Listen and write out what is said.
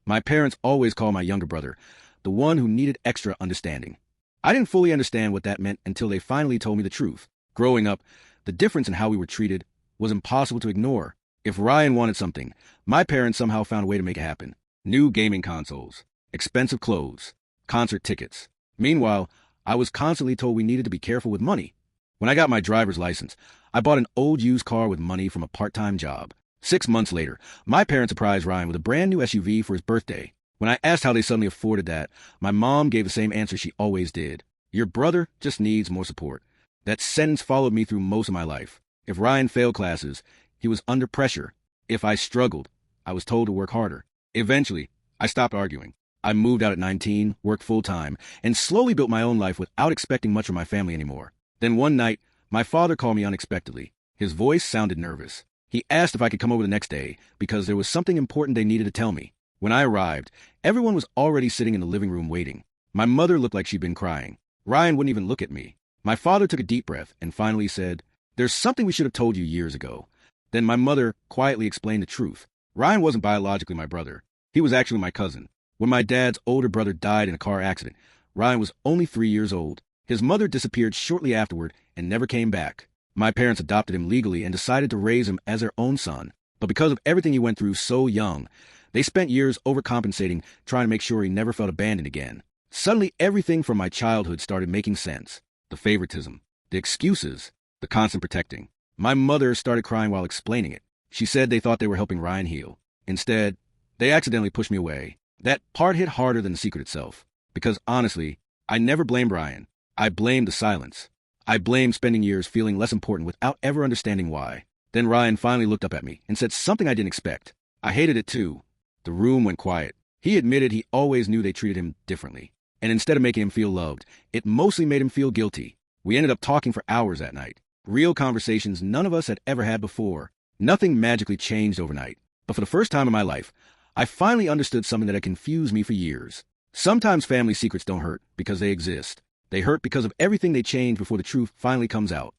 My parents always called my younger brother the one who needed extra understanding. I didn't fully understand what that meant until they finally told me the truth. Growing up, the difference in how we were treated was impossible to ignore. If Ryan wanted something, my parents somehow found a way to make it happen. New gaming consoles, expensive clothes, concert tickets. Meanwhile, I was constantly told we needed to be careful with money. When I got my driver's license, I bought an old used car with money from a part-time job. 6 months later, my parents surprised Ryan with a brand new SUV for his birthday. When I asked how they suddenly afforded that, my mom gave the same answer she always did. Your brother just needs more support. That sentence followed me through most of my life. If Ryan failed classes, he was under pressure. If I struggled, I was told to work harder. Eventually, I stopped arguing. I moved out at 19, worked full-time, and slowly built my own life without expecting much from my family anymore. Then one night, my father called me unexpectedly. His voice sounded nervous. He asked if I could come over the next day because there was something important they needed to tell me. When I arrived, everyone was already sitting in the living room waiting. My mother looked like she'd been crying. Ryan wouldn't even look at me. My father took a deep breath and finally said, "There's something we should have told you years ago." Then my mother quietly explained the truth. Ryan wasn't biologically my brother. He was actually my cousin. When my dad's older brother died in a car accident, Ryan was only 3 years old. His mother disappeared shortly afterward and never came back. My parents adopted him legally and decided to raise him as their own son. But because of everything he went through so young, they spent years overcompensating, trying to make sure he never felt abandoned again. Suddenly, everything from my childhood started making sense. The favoritism, the excuses, the constant protecting. My mother started crying while explaining it. She said they thought they were helping Ryan heal. Instead, they accidentally pushed me away. That part hit harder than the secret itself. Because honestly, I never blamed Ryan. I blamed the silence. I blamed spending years feeling less important without ever understanding why. Then Ryan finally looked up at me and said something I didn't expect. I hated it too. The room went quiet. He admitted he always knew they treated him differently. And instead of making him feel loved, it mostly made him feel guilty. We ended up talking for hours that night. Real conversations none of us had ever had before. Nothing magically changed overnight. But for the first time in my life, I finally understood something that had confused me for years. Sometimes family secrets don't hurt because they exist. They hurt because of everything they change before the truth finally comes out.